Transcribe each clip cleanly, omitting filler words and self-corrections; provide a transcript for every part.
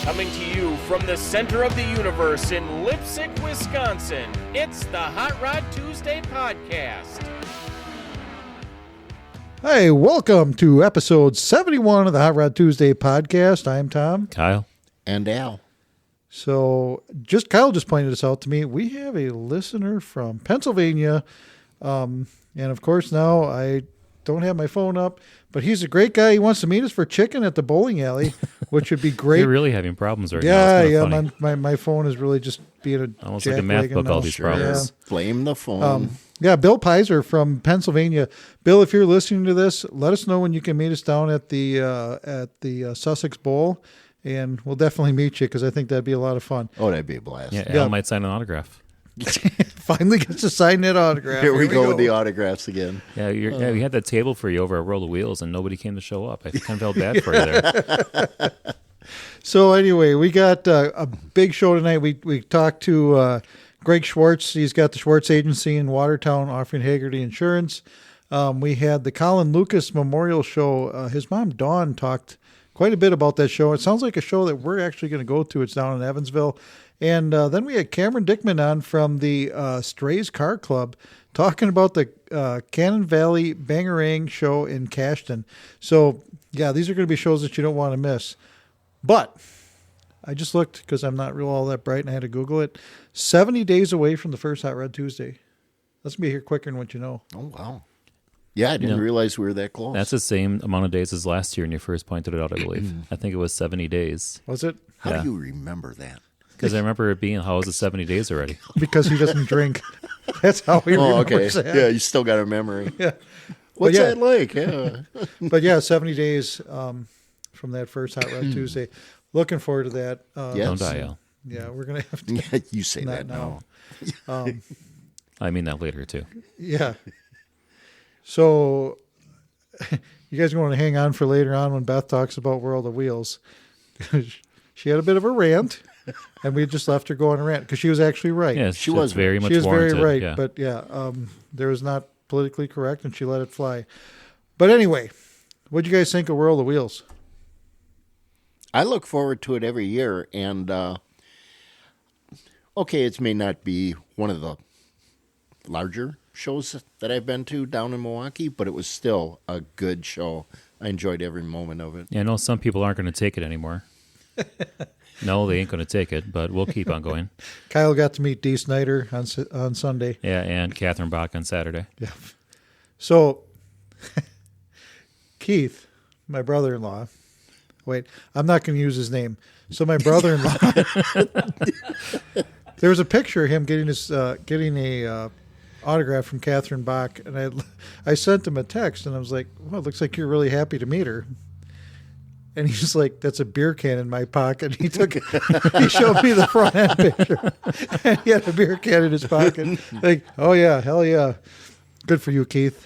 Coming to you from the center of the universe in Lipsick, Wisconsin, it's the Hot Rod Tuesday podcast. Hey, welcome to episode 71 of the Hot Rod Tuesday podcast. I'm Tom. Kyle. And Al. So, Kyle just pointed this out to me. We have a listener from Pennsylvania. And of course, now I don't have my phone up, but he's a great guy. He wants to meet us for chicken at the bowling alley, which would be great. You're really having problems right now. Yeah. My phone is really just being almost like a math book, all these problems. Yeah. Blame the phone. Bill Pizer from Pennsylvania. Bill, if you're listening to this, let us know when you can meet us down at the Sussex Bowl, and we'll definitely meet you because I think that'd be a lot of fun. Oh, that'd be a blast. Yeah, Al might sign an autograph. Finally gets to sign that autograph. Here we go with the autographs again. Yeah, we had that table for you over at World of Wheels, and nobody came to show up. I kind of felt bad for you there. So anyway, we got a big show tonight. We talked to Greg Schwartz. He's got the Schwartz Agency in Watertown offering Hagerty insurance. We had the Colin Lukas Memorial Show. His mom, Dawn, talked quite a bit about that show. It sounds like a show that we're actually going to go to. It's down in Evansville. And then we had Cameron Dickman on from the Strays Car Club talking about the Canon Valley Bangarang show in Cashton. So, yeah, these are going to be shows that you don't want to miss. But I just looked because I'm not real all that bright and I had to Google it. 70 days away from the first Hot Rod Tuesday. Let's be here quicker than what you know. Oh, wow. Yeah, I didn't realize we were that close. That's the same amount of days as last year when you first pointed it out, I believe. I think it was 70 days. Was it? How do you remember that? Because I remember it being, how was it 70 days already? Because he doesn't drink. That's how he remembers that. Yeah, you still got a memory. Yeah. What's that like? Yeah. But yeah, 70 days from that first Hot Rod Tuesday. Looking forward to that. Yes. Don't die, Al. Yeah, we're going to have to. Yeah, you say that now. I mean that later, too. Yeah. So you guys want to hang on for later on when Beth talks about World of Wheels. She had a bit of a rant, and we just left her go on a rant because she was actually right. Yeah, she was very much She was warranted. very right, yeah. but there was not politically correct, and she let it fly. But anyway, what do you guys think of World of Wheels? I look forward to it every year, and it may not be one of the larger shows that I've been to down in Milwaukee, but it was still a good show. I enjoyed every moment of it. Yeah, I know some people aren't going to take it anymore. No, they ain't going to take it, but we'll keep on going. Kyle got to meet Dee Snyder on Sunday. Yeah, and Catherine Bach on Saturday. Yeah. So, Keith, my brother-in-law, wait, I'm not going to use his name. So my brother-in-law, there was a picture of him getting a autograph from Catherine Bach, and I sent him a text, and I was like, well, it looks like you're really happy to meet her. And he's like, that's a beer can in my pocket. He showed me the front end picture. And he had a beer can in his pocket. Like, oh yeah, hell yeah. Good for you, Keith.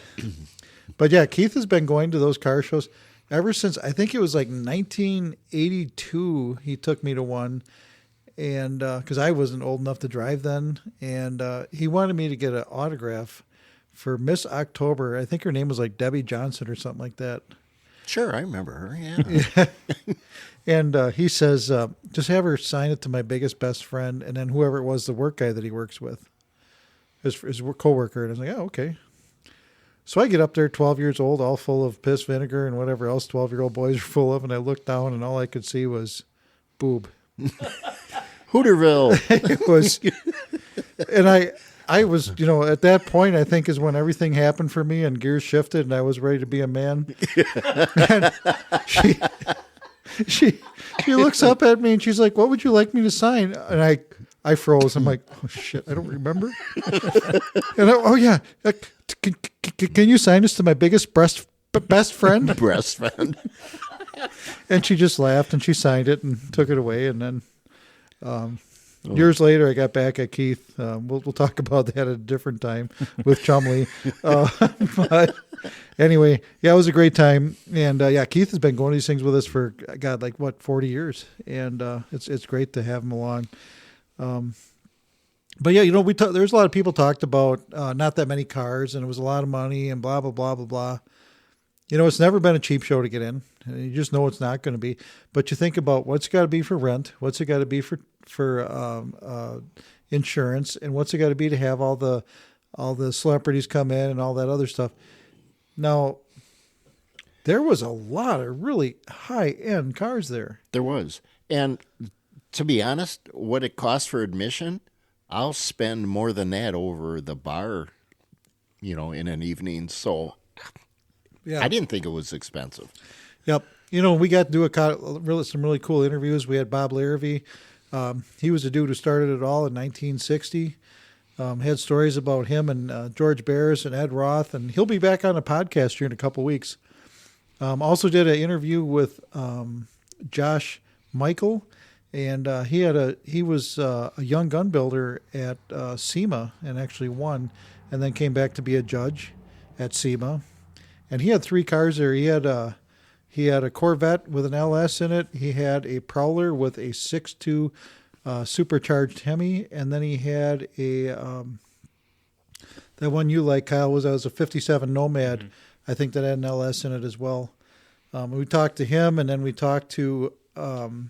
But yeah, Keith has been going to those car shows ever since, I think it was like 1982, he took me to one. And because I wasn't old enough to drive then. And he wanted me to get an autograph for Miss October. I think her name was like Debbie Johnson or something like that. Sure, I remember her, yeah. And he says, just have her sign it to my biggest best friend, and then whoever it was, the work guy that he works with, his co-worker. And I was like, oh, okay. So I get up there, 12 years old, all full of piss vinegar and whatever else 12-year-old boys are full of, and I looked down, and all I could see was boob. Hooterville. It was, and I was, at that point, I think is when everything happened for me and gears shifted and I was ready to be a man. And she looks up at me and she's like, what would you like me to sign? And I froze. I'm like, oh shit, I don't remember. And oh yeah. Can you sign this to my biggest best friend? Breast friend. And she just laughed and she signed it and took it away. And then, years later, I got back at Keith. We'll talk about that at a different time with Chumley. But anyway, yeah, it was a great time. And Keith has been going to these things with us for, 40 years. And it's great to have him along. But yeah, there's a lot of people talked about not that many cars and it was a lot of money and blah, blah, blah, blah, blah. it's never been a cheap show to get in. You just know it's not going to be. But you think about what's it got to be for rent, what's it got to be for insurance, and what's it got to be to have all the celebrities come in and all that other stuff. Now, there was a lot of really high-end cars there. There was. And to be honest, what it costs for admission, I'll spend more than that over the bar, in an evening. So Yeah. I didn't think it was expensive. Yep. We got to do some really cool interviews. We had Bob Larrabee. He was the dude who started it all in 1960. Had stories about him and George Barris and Ed Roth, and he'll be back on the podcast here in a couple weeks. Also did an interview with Josh Michael, and he was a young gun builder at SEMA and actually won, and then came back to be a judge at SEMA. And he had 3 cars there. He had a Corvette with an LS in it. He had a Prowler with a 6.2 supercharged Hemi, and then he had that one you like, Kyle, was a 57 Nomad. Mm-hmm. I think that had an LS in it as well. We talked to him, and then we talked to Danny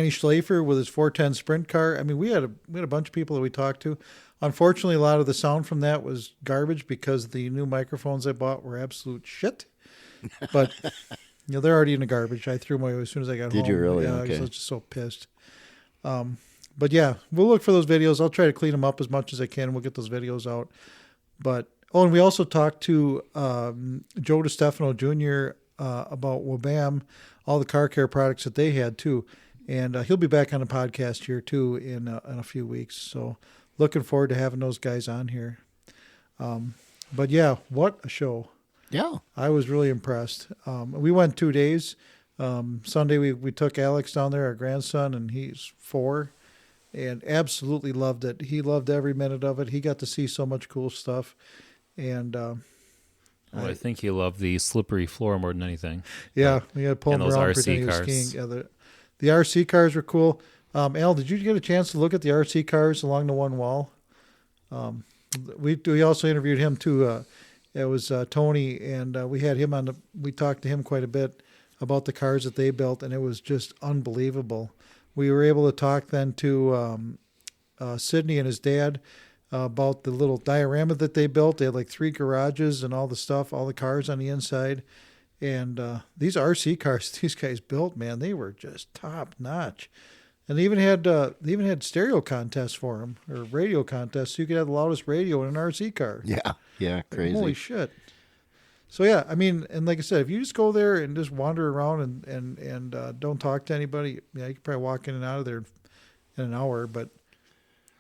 Schlafer with his 410 Sprint car. I mean, we had a bunch of people that we talked to. Unfortunately, a lot of the sound from that was garbage because the new microphones I bought were absolute shit. But they're already in the garbage. I threw them away as soon as I got home. Did you really? Yeah, okay. I was just so pissed. But yeah, we'll look for those videos. I'll try to clean them up as much as I can. We'll get those videos out. But and we also talked to Joe DiStefano Jr. About Wabam, all the car care products that they had too, and he'll be back on the podcast here too in a few weeks. So looking forward to having those guys on here. But yeah, what a show! Yeah, I was really impressed. We went 2 days. Sunday we took Alex down there, our grandson, and he's 4, and absolutely loved it. He loved every minute of it. He got to see so much cool stuff, and I think he loved the slippery floor more than anything. Yeah, we had to pull him those around RC pretend he was cars. skiing. Yeah, the RC cars were cool. Al, did you get a chance to look at the RC cars along the one wall? We also interviewed him too. It was Tony, and we had him on. We talked to him quite a bit about the cars that they built, and it was just unbelievable. We were able to talk then to Sidney and his dad about the little diorama that they built. They had like 3 garages and all the stuff, all the cars on the inside. And these RC cars these guys built, man, they were just top notch. And they even had stereo contests for them, or radio contests, so you could have the loudest radio in an RC car. Yeah, crazy. Holy shit. So yeah, I mean, and like I said, if you just go there and just wander around and don't talk to anybody, you could probably walk in and out of there in an hour. But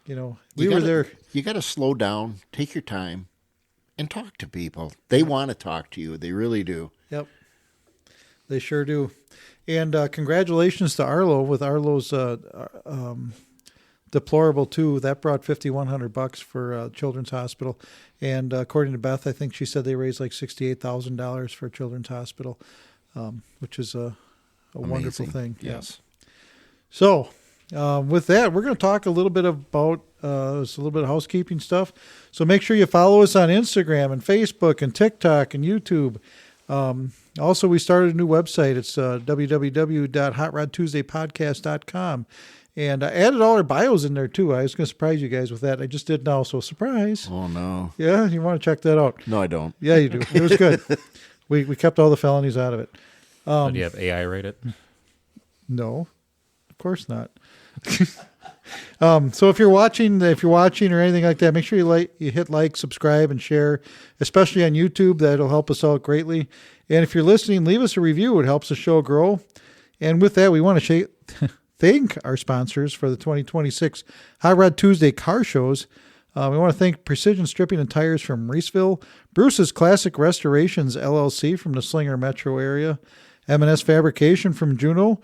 we were there. You got to slow down, take your time, and talk to people. They want to talk to you. They really do. Yep, they sure do. And congratulations to Arlo with Arlo's Deplorable 2. That brought $5,100 for Children's Hospital. And according to Beth, I think she said they raised like $68,000 for Children's Hospital, which is a wonderful thing. Yes. Yeah. So with that, we're going to talk a little bit about a little bit of housekeeping stuff. So make sure you follow us on Instagram and Facebook and TikTok and YouTube. Also, we started a new website. It's www.hotrodtuesdaypodcast.com. And I added all our bios in there, too. I was going to surprise you guys with that. I just did now, so surprise. Oh, no. Yeah, you want to check that out. No, I don't. Yeah, you do. It was good. We kept all the felonies out of it. Do you have AI rate it? No, of course not. So if you're watching or anything like that, make sure you hit like, subscribe, and share, especially on YouTube. That'll help us out greatly. And if you're listening, leave us a review. It helps the show grow. And with that, we want to thank our sponsors for the 2026 Hot Rod Tuesday car shows. We want to thank Precision Stripping and Tires from Reeseville, Bruce's Classic Restorations LLC from the Slinger metro area, M&S Fabrication from Juneau.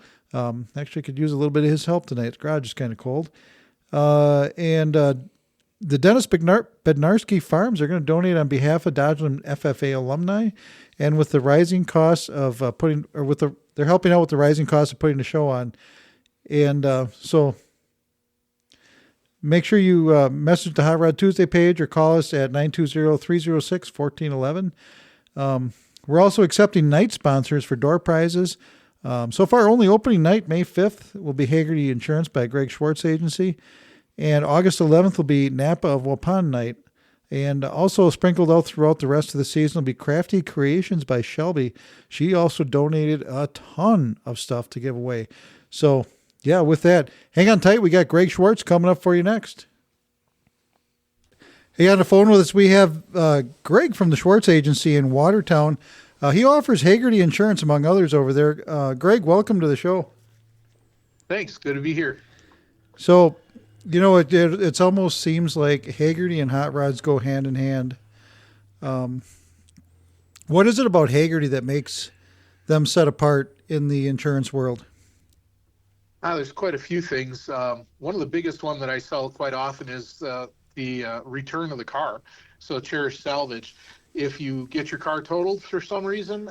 Actually could use a little bit of his help tonight. The garage is kind of cold. And the Dennis Bednarski Farms are going to donate on behalf of Dodgeland FFA alumni, and with the rising costs of they're helping out with the rising costs of putting the show on. And so make sure you message the Hot Rod Tuesday page or call us at 920-306-1411. We're also accepting night sponsors for door prizes. So far, only opening night, May 5th, will be Hagerty Insurance by Greg Schwartz Agency. And August 11th will be Napa of Waupun night. And also sprinkled out throughout the rest of the season will be Crafty Creations by Shelby. She also donated a ton of stuff to give away. So, yeah, with that, hang on tight. We got Greg Schwartz coming up for you next. Hey, on the phone with us, we have Greg from the Schwartz Agency in Watertown. He offers Hagerty Insurance, among others, over there. Greg, welcome to the show. Thanks. Good to be here. So, it almost seems like Hagerty and hot rods go hand in hand. What is it about Hagerty that makes them set apart in the insurance world? There's quite a few things. One of the biggest one that I sell quite often is the return of the car. So Cherish Salvage. If you get your car totaled for some reason,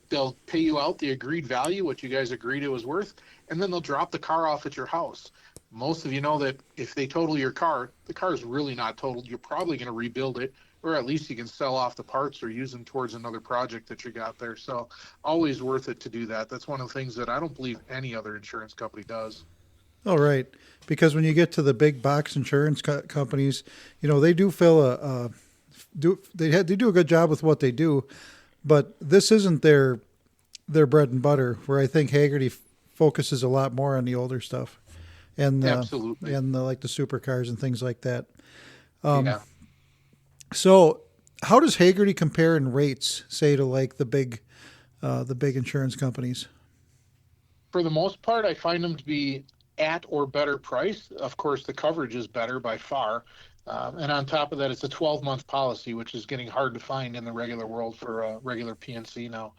they'll pay you out the agreed value, what you guys agreed it was worth, and then they'll drop the car off at your house. Most of you know that if they total your car, the car is really not totaled. You're probably going to rebuild it, or at least you can sell off the parts or use them towards another project that you got there. So always worth it to do that. That's one of the things that I don't believe any other insurance company does. Oh, right. Because when you get to the big box insurance companies, they do fill they do a good job with what they do, but this isn't their bread and butter, where I think Hagerty focuses a lot more on the older stuff. And Absolutely. And the supercars and things like that. Yeah. So how does Hagerty compare in rates, say, to like the big insurance companies? For the most part, I find them to be at or better price. Of course, the coverage is better by far. And on top of that, it's a 12-month policy, which is getting hard to find in the regular world for regular PNC now.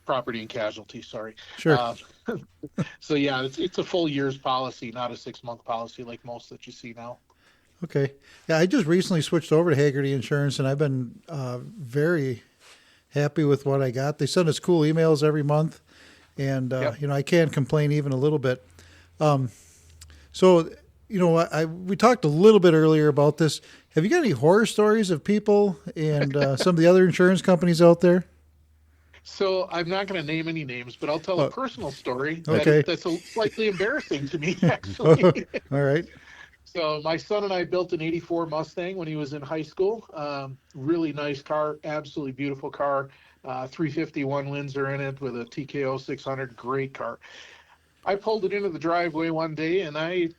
Property and casualty, sorry. Sure. So yeah, it's a full year's policy, not a 6-month policy like most that you see now. Okay. Yeah, I just recently switched over to Hagerty Insurance, and I've been very happy with what I got. They send us cool emails every month, and Yep. I can't complain even a little bit. So we talked a little bit earlier about this. Have you got any horror stories of people and some of the other insurance companies out there? So I'm not going to name any names, but I'll tell a personal story Okay. that's slightly embarrassing to me, actually. All right. So my son and I built an 84 Mustang when he was in high school. Really nice car, absolutely beautiful car. 351 Windsor in it with a TKO 600, great car. I pulled it into the driveway one day and I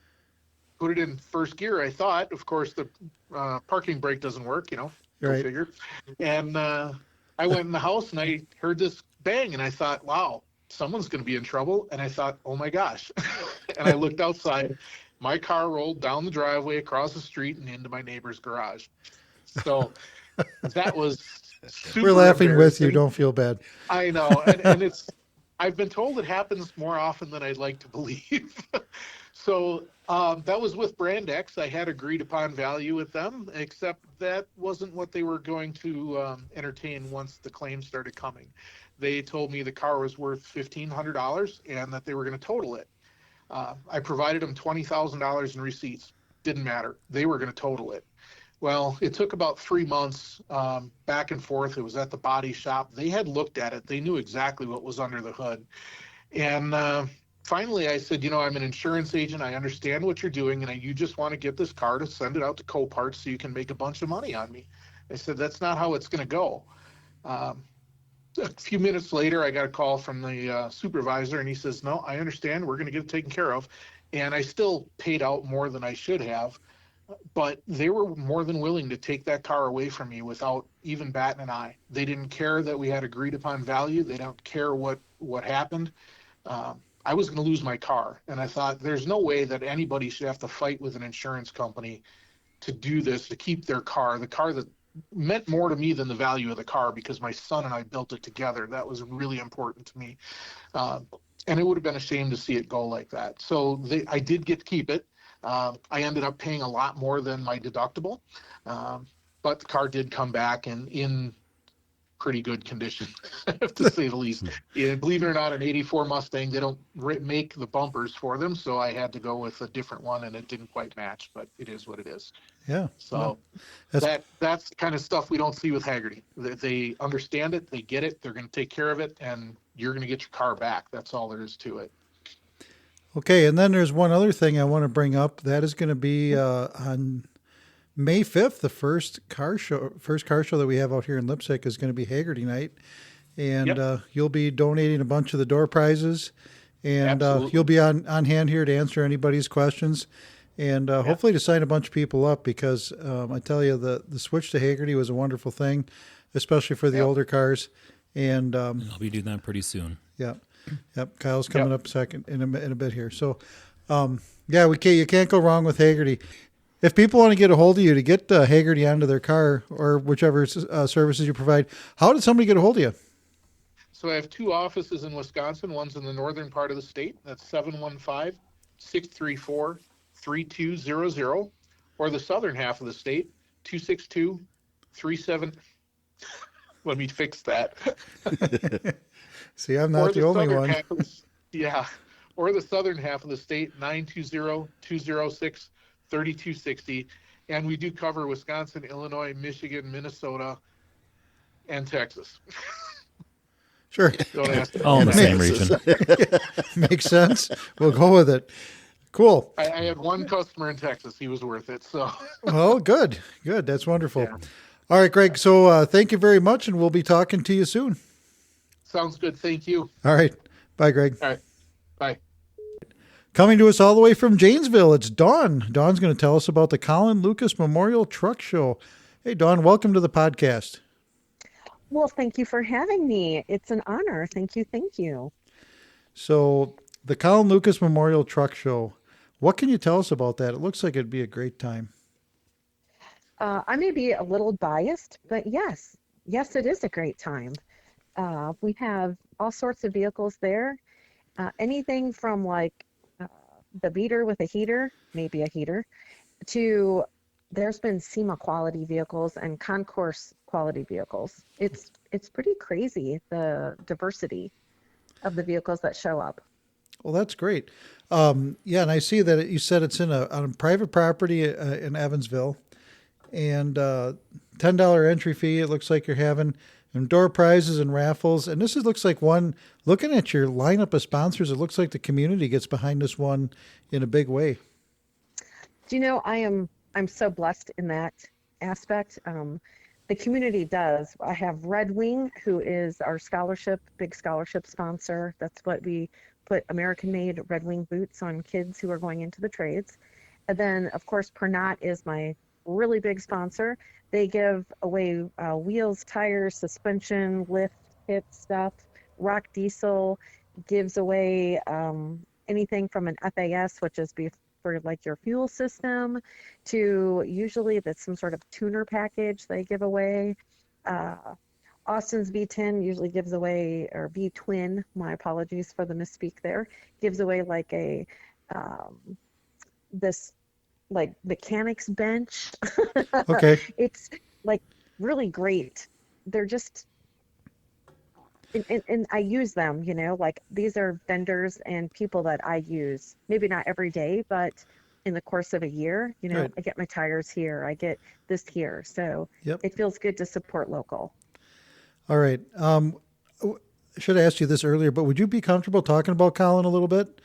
put it in first gear. I thought, of course, the parking brake doesn't work, go Right. figure. And I went in the house and I heard this bang and I thought, wow, someone's going to be in trouble. And I thought, oh my gosh. And I looked outside. My car rolled down the driveway, across the street, and into my neighbor's garage. So that was super We're laughing with you. embarrassing. Don't feel bad. I know. And I've been told it happens more often than I'd like to believe. So that was with Brand X. I had agreed upon value with them, except that wasn't what they were going to entertain once the claims started coming. They told me the car was worth $1,500 and that they were going to total it. I provided them $20,000 in receipts. Didn't matter. They were going to total it. Well, it took about 3 months back and forth. It was at the body shop. They had looked at it. They knew exactly what was under the hood. And finally, I said, I'm an insurance agent. I understand what you're doing, and you just want to get this car to send it out to Coparts so you can make a bunch of money on me. I said, that's not how it's going to go. A few minutes later, I got a call from the supervisor, and he says, no, I understand. We're going to get it taken care of. And I still paid out more than I should have, but they were more than willing to take that car away from me without even batting an eye. They didn't care that we had agreed upon value. They don't care what happened. I was going to lose my car, and I thought there's no way that anybody should have to fight with an insurance company to do this, to keep their car, the car that meant more to me than the value of the car because my son and I built it together. That was really important to me. And it would have been a shame to see it go like that. So I did get to keep it. I ended up paying a lot more than my deductible. But the car did come back, and in pretty good condition, to say the least. And believe it or not, an 84 Mustang, they don't make the bumpers for them, so I had to go with a different one, and it didn't quite match, but it is what it is. Yeah. So that's the kind of stuff we don't see with Hagerty. They understand it, they get it, they're going to take care of it, and you're going to get your car back. That's all there is to it. Okay, and then there's one other thing I want to bring up. That is going to be on May 5th, the first car show that we have out here in Lipsick is going to be Hagerty night. And you'll be donating a bunch of the door prizes. And you'll be on hand here to answer anybody's questions. And hopefully to sign a bunch of people up, because I tell you, the switch to Hagerty was a wonderful thing, especially for the older cars. And I'll be doing that pretty soon. Yeah. Yep. Kyle's coming up second in a bit here. So, you can't go wrong with Hagerty. If people want to get a hold of you to get Hagerty onto their car or whichever services you provide, how did somebody get a hold of you? So I have two offices in Wisconsin. One's in the northern part of the state. That's 715-634-3200. Or the southern half of the state, 262-37. Let me fix that. See, I'm not the only one. Or the southern half of the state, 920-206-3260. And we do cover Wisconsin, Illinois, Michigan, Minnesota, and Texas. Sure. Don't ask me. All in the same region. Makes sense. We'll go with it. Cool. I had one customer in Texas. He was worth it. So. Well, good. That's wonderful. Yeah. All right, Greg. So thank you very much, and we'll be talking to you soon. Sounds good. Thank you. All right. Bye, Greg. All right. Bye. Coming to us all the way from Janesville, it's Dawn. Dawn's going to tell us about the Colin Lukas Memorial Truck Show. Hey, Dawn, welcome to the podcast. Well, thank you for having me. It's an honor. Thank you. So the Colin Lukas Memorial Truck Show, what can you tell us about that? It looks like it'd be a great time. I may be a little biased, but yes, it is a great time. We have all sorts of vehicles there. Anything from like the beater with a heater, maybe a heater, to there's been SEMA quality vehicles and concourse quality vehicles. It's pretty crazy, the diversity of the vehicles that show up. Well, that's great. And I see that you said it's on a private property in Evansville, and $10 entry fee. It looks like you're having and door prizes and raffles. And this looks like one, looking at your lineup of sponsors, it looks like the community gets behind this one in a big way. Do you know, I'm so blessed in that aspect. The community does. I have Red Wing, who is our big scholarship sponsor. That's what we put American-made Red Wing boots on kids who are going into the trades. And then, of course, Pernod is my really big sponsor. They give away wheels, tires, suspension, lift, kit stuff. Rock Diesel gives away anything from an FAS, which is for like your fuel system, to usually that's some sort of tuner package they give away. Austin's V10 usually gives away, or V-Twin, my apologies for the misspeak there, gives away like a this like mechanics bench. Okay. It's like really great. They're just, and I use them, like these are vendors and people that I use, maybe not every day, but in the course of a year, right. I get my tires here, I get this here. So It feels good to support local. All right. I should have asked you this earlier, but would you be comfortable talking about Colin a little bit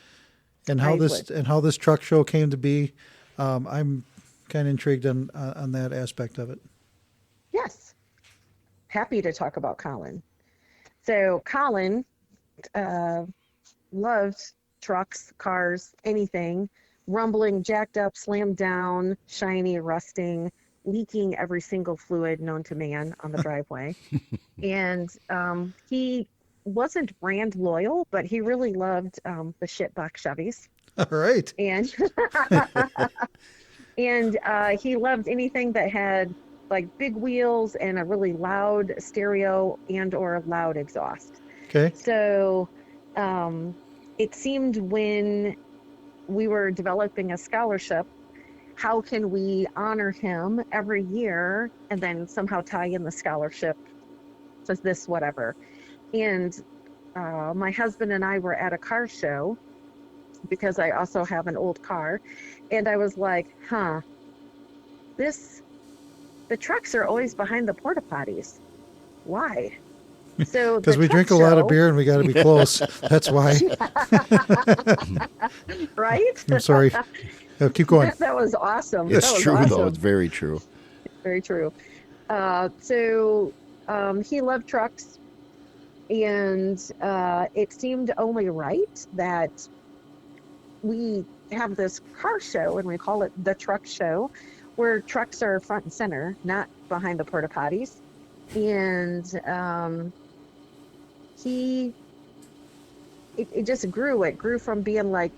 and how this truck show came to be? I'm kind of intrigued on that aspect of it. Yes. Happy to talk about Colin. So Colin loved trucks, cars, anything, rumbling, jacked up, slammed down, shiny, rusting, leaking every single fluid known to man on the driveway. And he wasn't brand loyal, but he really loved the shitbox Chevys. All right. And he loved anything that had like big wheels and a really loud stereo and or loud exhaust. Okay. So it seemed when we were developing a scholarship, how can we honor him every year and then somehow tie in the scholarship says this, whatever. And my husband and I were at a car show because I also have an old car. And I was like, the trucks are always behind the porta potties. Why? So Because we drink a lot of beer and we got to be close. That's why. Right? I'm sorry. Keep going. That was awesome. It's That was true, awesome. though. It's very true. Very true. So he loved trucks, and it seemed only right that we have this car show, and we call it the truck show, where trucks are front and center, not behind the porta potties. And it just grew. It grew from being like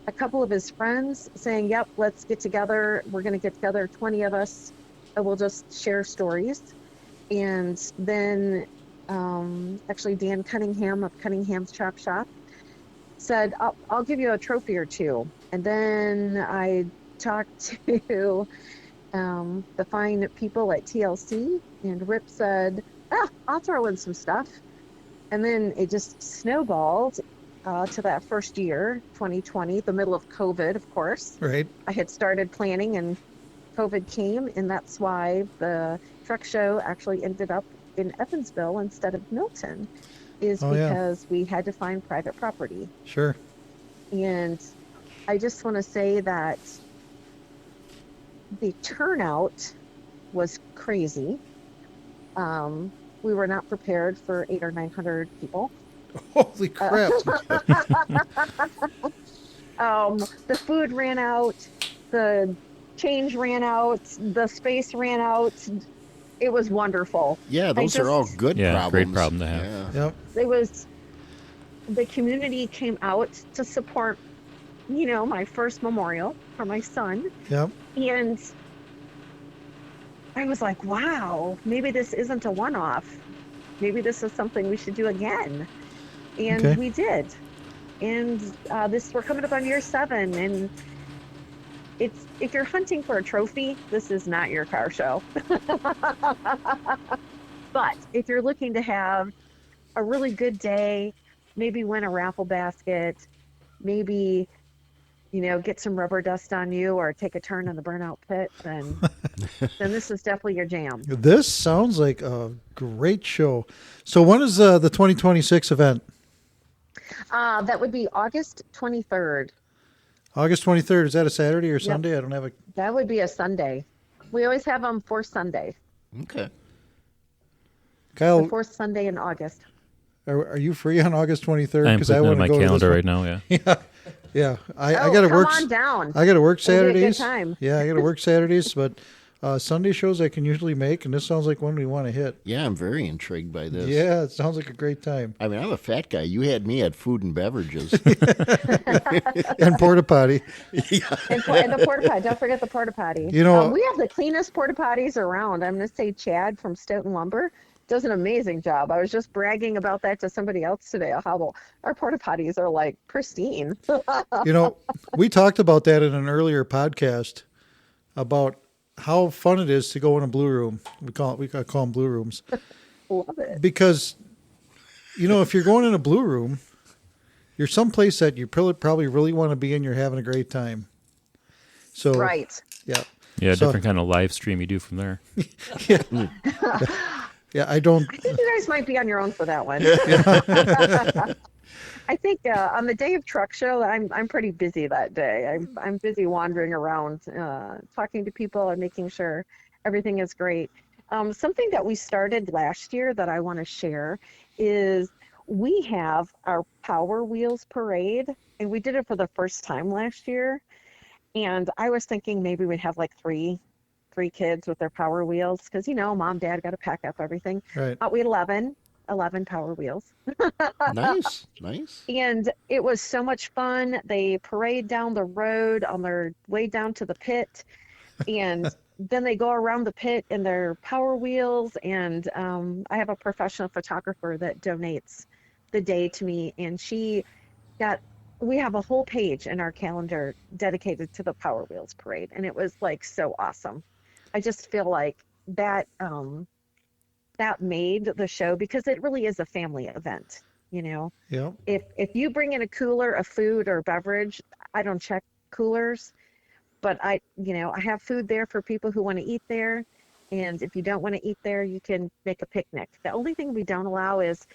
a couple of his friends saying, yep, let's get together. We're going to get together, 20 of us, and we'll just share stories. And then actually Dan Cunningham of Cunningham's Chop Shop said, I'll give you a trophy or two. And then I talked to the fine people at TLC, and Rip said, I'll throw in some stuff. And then it just snowballed to that first year, 2020, the middle of COVID, of course. Right. I had started planning and COVID came, and that's why the truck show actually ended up in Evansville instead of Milton, is because we had to find private property. Sure. And I just want to say that the turnout was crazy. We were not prepared for 800 or 900 people. Holy crap. The food ran out, the change ran out, the space ran out. It was wonderful. Yeah, those are all good problems. Great problem to have. Yeah. Yep. It was, the community came out to support, my first memorial for my son. Yep. And I was like, wow, maybe this isn't a one-off. Maybe this is something we should do again. And we did. And we're coming up on year 7. And if you're hunting for a trophy, this is not your car show. But if you're looking to have a really good day, maybe win a raffle basket, maybe get some rubber dust on you or take a turn in the burnout pit, then this is definitely your jam. This sounds like a great show. So when is the 2026 event? That would be August 23rd. August 23rd. Is that a Saturday or Sunday? I don't have a... That would be a Sunday. We always have them for Sunday. Okay. Kyle, the fourth Sunday in August. are you free on August 23rd? I'm putting it on my calendar right now, yeah. Yeah, I got to work. Come on down. I got to work Saturdays. It'll be a good time. Yeah, I got to work Saturdays, but Sunday shows I can usually make, and this sounds like one we want to hit. Yeah, I'm very intrigued by this. Yeah, it sounds like a great time. I mean, I'm a fat guy. You had me at food and beverages. And porta potty. And the porta potty. Don't forget the porta potty. We have the cleanest porta potties around. I'm going to say Chad from Stoughton Lumber does an amazing job. I was just bragging about that to somebody else today. How our porta potties are like pristine. We talked about that in an earlier podcast about how fun it is to go in a blue room. We call them blue rooms. Love it. Because, if you're going in a blue room, you're someplace that you probably really want to be in. You're having a great time. So right. Yeah. Yeah, different kind of live stream you do from there. Yeah. Yeah, I think you guys might be on your own for that one. I think on the day of truck show, I'm pretty busy that day. I'm busy wandering around, talking to people and making sure everything is great. Something that we started last year that I want to share is we have our Power Wheels parade, and we did it for the first time last year. And I was thinking maybe we'd have like three kids with their Power Wheels because, mom, dad got to pack up everything. Right. We had 11 Power Wheels. Nice. And it was so much fun. They parade down the road on their way down to the pit. And then they go around the pit in their Power Wheels. And I have a professional photographer that donates the day to me. And we have a whole page in our calendar dedicated to the Power Wheels parade. And it was like so awesome. I just feel like that that made the show, because it really is a family event. You know, Yeah. if you bring in a cooler of food or beverage, I don't check coolers, but I have food there for people who want to eat there. And if you don't want to eat there, you can make a picnic. The only thing we don't allow is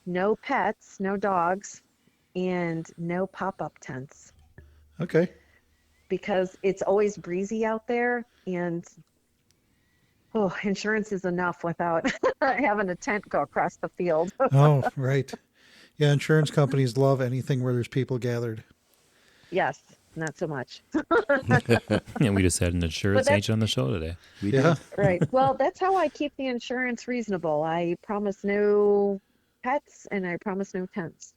no pets, no dogs, and no pop-up tents, Okay. because it's always breezy out there, and insurance is enough without having a tent go across the field. Oh, right. Yeah, insurance companies love anything where there's people gathered. Yes, not so much. And we just had an insurance that's- agent on the show today. Yeah. Right. Well, that's how I keep the insurance reasonable. I promise no pets, and I promise no tents.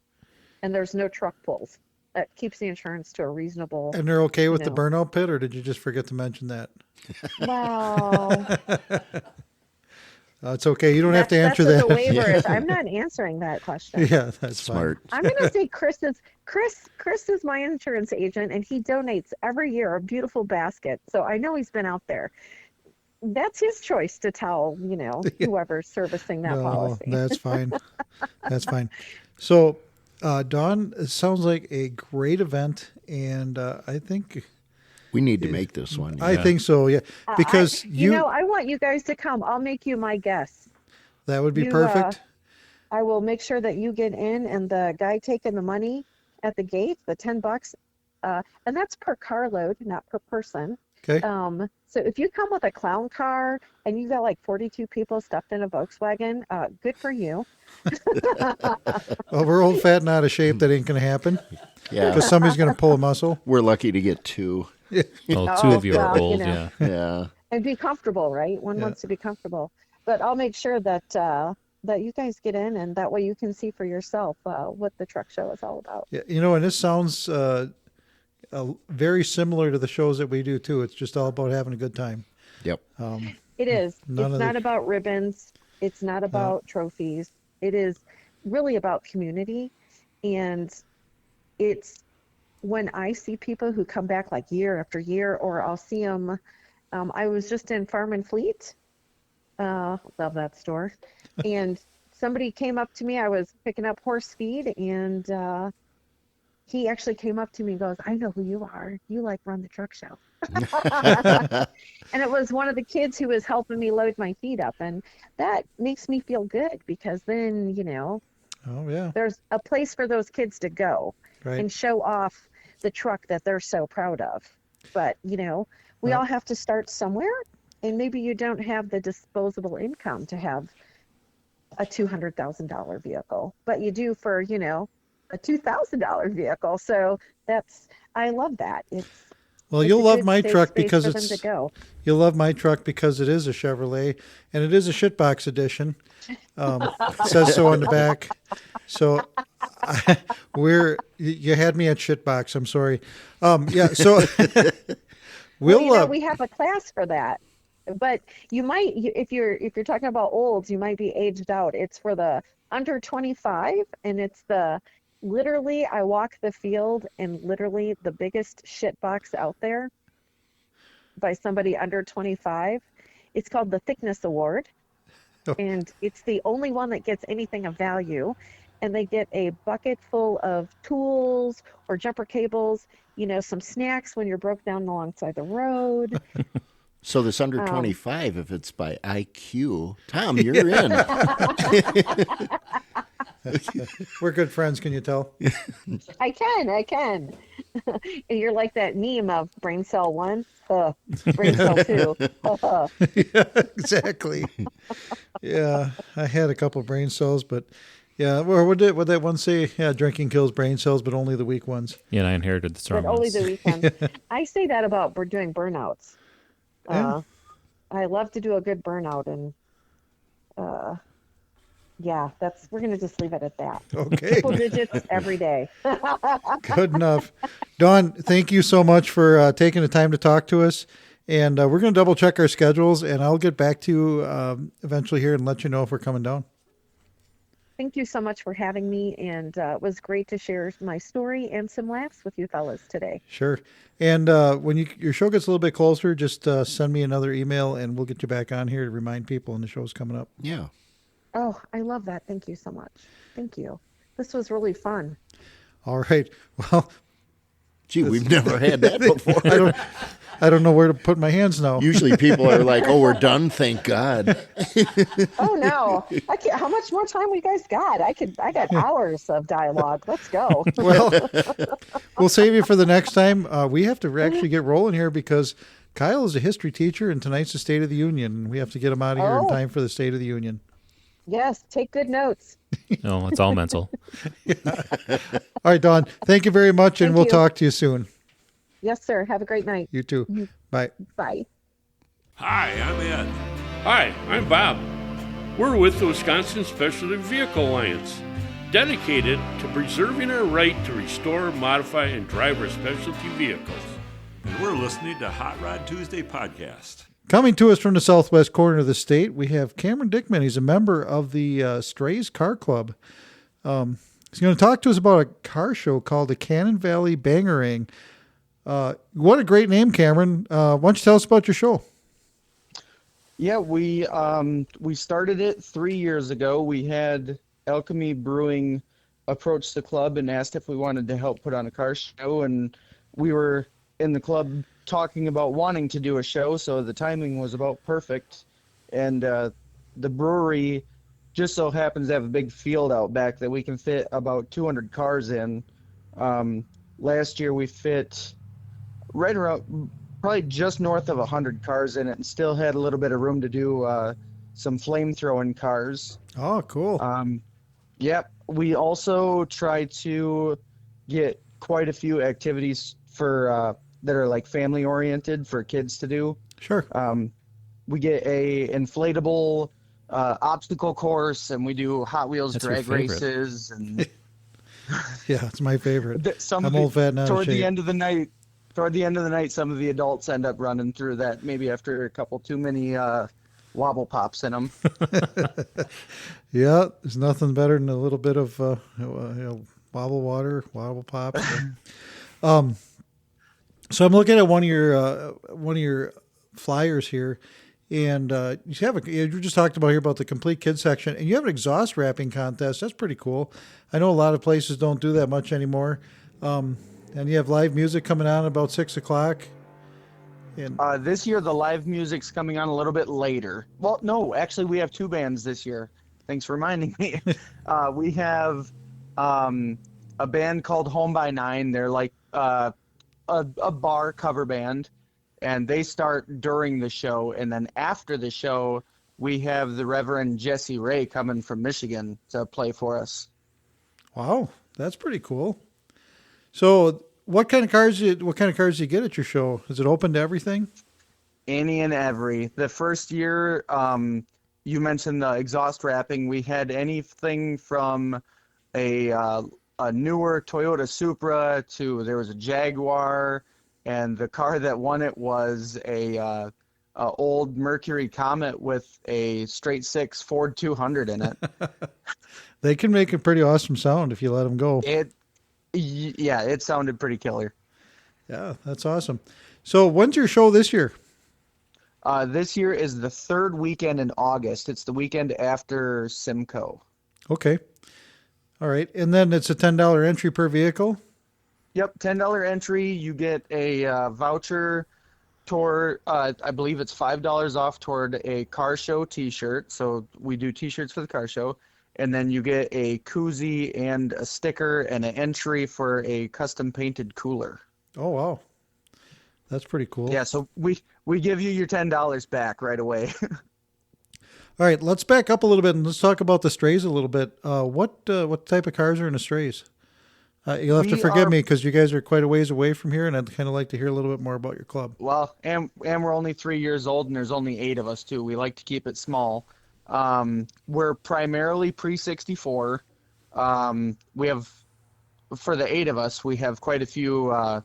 And there's no truck pulls. That keeps the insurance to a reasonable. And they're okay with the No. burnout pit, or did you just forget to mention that? Wow. It's okay. You don't have to answer that's that. what the waiver is. I'm not answering that question. Yeah, that's Smart. I'm going to say Chris is my insurance agent, and he donates every year a beautiful basket. So I know he's been out there. That's his choice to tell, whoever's servicing that fine. No, policy. that's fine. That's fine. So, Dawn, it sounds like a great event, and I think We need to make this one. I think so. Yeah, because I want you guys to come. I'll make you my guest. that would be you, perfect. I will make sure that you get in, and the guy taking the money at the gate, the $10, and that's per carload, not per person. Okay. So if you come with a clown car and you got like 42 people stuffed in a Volkswagen, good for you. Well, we're old, fat, and out of shape. That ain't going to happen Yeah. because somebody's going to pull a muscle. We're lucky to get two. Well, two of you are well, old, know. yeah. Yeah. And be comfortable, right? One Yeah. wants to be comfortable. But I'll make sure that that you guys get in, and that way you can see for yourself what the truck show is all about. Yeah, and this sounds very similar to the shows that we do too. It's just all about having a good time. Yep. It is. None It's of not the- about ribbons. It's not about trophies. It is really about community. And it's when I see people who come back like year after year, or I'll see them. I was just in Farm and Fleet. Love that store. And somebody came up to me. I was picking up horse feed, and he actually came up to me and goes, "I know who you are. You like run the truck show." And it was one of the kids who was helping me load my feed up. And that makes me feel good, because then, Oh yeah, there's a place for those kids to go right. and show off the truck that they're so proud of. But, we Well- all have to start somewhere. And maybe you don't have the disposable income to have a $200,000 vehicle, but you do for, a $2,000 vehicle. So I love that. Well, It's you'll a love good my safe truck space because for them it's to go. you'll love my truck because it is a Chevrolet and it is a shitbox edition. It says so on the back. So you had me at shitbox. I'm sorry. Yeah. So We have a class for that. But you might, if you're talking about olds, you might be aged out. It's for the under 25, and it's literally, I walk the field, and literally the biggest shit box out there by somebody under 25. It's called the Thickness Award, Oh. and it's the only one that gets anything of value. And they get a bucket full of tools or jumper cables, some snacks when you're broke down alongside the road. So this under 25, if it's by IQ, Tom, you're in. we're good friends. Can you tell? I can. And you're like that meme of brain cell 1, brain cell 2. Yeah, exactly. Yeah, I had a couple brain cells, but yeah, or what did that one say? Yeah, drinking kills brain cells, but only the weak ones. Yeah, and I inherited the strong But only ones. the weekends. I say that about doing burnouts. Yeah. I love to do a good burnout, and we're going to just leave it at that. Okay, Triple digits every day. good enough. Dawn, thank you so much for taking the time to talk to us. And we're going to double check our schedules, and I'll get back to you eventually here and let you know if we're coming down. Thank you so much for having me, and it was great to share my story and some laughs with you fellas today. Sure. And when your show gets a little bit closer, just send me another email, and we'll get you back on here to remind people when the show's coming up. Yeah. Oh, I love that. Thank you so much. Thank you. This was really fun. All right. Well, Gee, we've never had that before. I don't know where to put my hands now. Usually people are like, "Oh, we're done, thank God." Oh no! I can't, how much more time we guys got? I got hours of dialogue. Let's go. Well, we'll save you for the next time. We have to actually get rolling here because Kyle is a history teacher, and tonight's the State of the Union. We have to get him out of here in time for the State of the Union. Yes, take good notes. No, it's all mental. All right, Dawn. Thank you very much, and Thank we'll you. talk to you soon. Yes, sir. Have a great night. You too. Bye. Bye. Hi, I'm Ed. Hi, I'm Bob. We're with the Wisconsin Specialty Vehicle Alliance, dedicated to preserving our right to restore, modify, and drive our specialty vehicles. And we're listening to Hot Rod Tuesday podcast. Coming to us from the southwest corner of the state, we have Cameron Dickman. He's a member of the Strays Car Club. He's going to talk to us about a car show called the Canon Valley Bangarang. What a great name, Cameron. Why don't you tell us about your show? Yeah, we started it 3 years ago. We had Alchemy Brewing approach the club and asked if we wanted to help put on a car show, and we were in the club talking about wanting to do a show, so the timing was about perfect. And the brewery just so happens to have a big field out back that we can fit about 200 cars in. Last year we fit right around, probably just north of 100 cars in it, and still had a little bit of room to do some flame-throwing cars. Oh, cool. Yep. We also try to get quite a few activities for that are like family-oriented for kids to do. Sure. We get a inflatable obstacle course, and we do Hot Wheels That's your drag favorite. races, and Yeah, it's my favorite. some I'm of old, fat, and out of toward shape. the end of the night. Toward the end of the night, some of the adults end up running through that, maybe after a couple too many wobble pops in them. Yeah, there's nothing better than a little bit of wobble water, wobble pop. So I'm looking at one of your flyers here, and you just talked about here about the complete kids section, and you have an exhaust wrapping contest. That's pretty cool. I know a lot of places don't do that much anymore. And you have live music coming on about 6:00. And This year, the live music's coming on a little bit later. Well, no, actually, we have two bands this year. Thanks for reminding me. We have a band called Home by Nine. They're like a bar cover band, and they start during the show. And then after the show, we have the Reverend Jesse Ray coming from Michigan to play for us. wow, that's pretty cool. So, what kind of cars do you get at your show? Is it open to everything? Any and every. The first year, you mentioned the exhaust wrapping. We had anything from a newer Toyota Supra to there was a Jaguar, and the car that won it was a old Mercury Comet with a straight six Ford 200 in it. They can make a pretty awesome sound if you let them go. Yeah, it sounded pretty killer. Yeah, that's awesome. So when's your show this year? This year is the third weekend in August. It's the weekend after Simcoe. Okay. All right. And then it's a $10 entry per vehicle? Yep, $10 entry. You get a voucher toward, I believe it's $5 off toward a car show T-shirt. So we do T-shirts for the car show. And then you get a koozie and a sticker and an entry for a custom painted cooler. Oh, wow. That's pretty cool. Yeah, so we give you your $10 back right away. All right, let's back up a little bit and let's talk about the Strays a little bit. What type of cars are in the Strays? You'll have to forgive me because you guys are quite a ways away from here, and I'd kind of like to hear a little bit more about your club. Well, and we're only 3 years old, and there's only 8 of us, too. We like to keep it small. We're primarily pre-64. We have, for the 8 of us, we have quite a few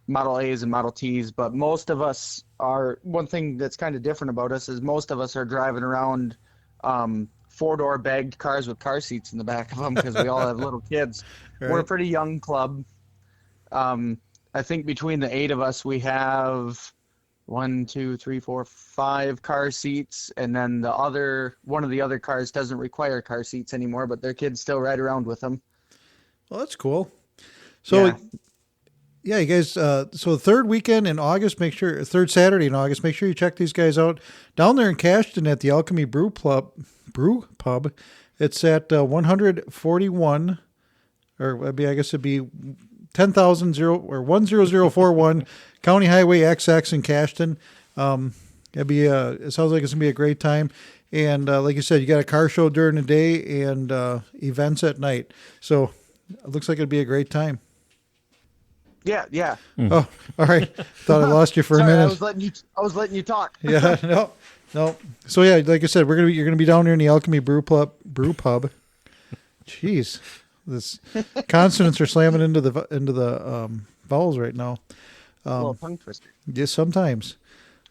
Model A's and Model T's, but most of us are, one thing that's kind of different about us is most of us are driving around 4-door bagged cars with car seats in the back of them because we all have little kids. Right. We're a pretty young club. I think between the 8 of us, we have 1, 2, 3, 4, 5 car seats, and then one of the other cars doesn't require car seats anymore, but their kids still ride around with them. Well, that's cool. So, yeah, you guys. So the third weekend in August, third Saturday in August, make sure you check these guys out down there in Cashton at the Alchemy Brew Pub. It's at 141, or I guess it'd be 10041 County Highway XX in Cashton. It sounds like it's gonna be a great time. And like you said, you got a car show during the day and events at night. So it looks like it'd be a great time. Yeah. Oh, all right. Thought I lost you for Sorry, a minute. I was letting you talk. Yeah, no. So yeah, like I said, you're gonna be down there in the Alchemy Brew Pub. Jeez, this consonants are slamming into the vowels right now. A little tongue twister. Just sometimes.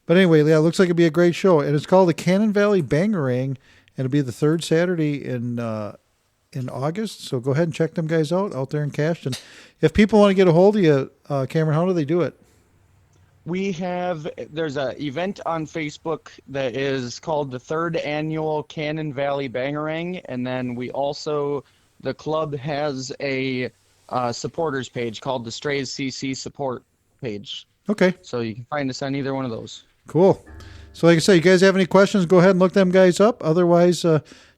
But anyway, yeah, it looks like it'd be a great show, and it's called the Canon Valley Bangarang, and it'll be the third Saturday in August. So go ahead and check them guys out there in Cashton. If people want to get a hold of you, Cameron, how do they do it? There's an event on Facebook that is called the 3rd Annual Canon Valley Bangarang, and then the club has a supporters page called the Strays CC support page. Okay. So you can find us on either one of those. Cool. So like I said, you guys have any questions, go ahead and look them guys up. Otherwise,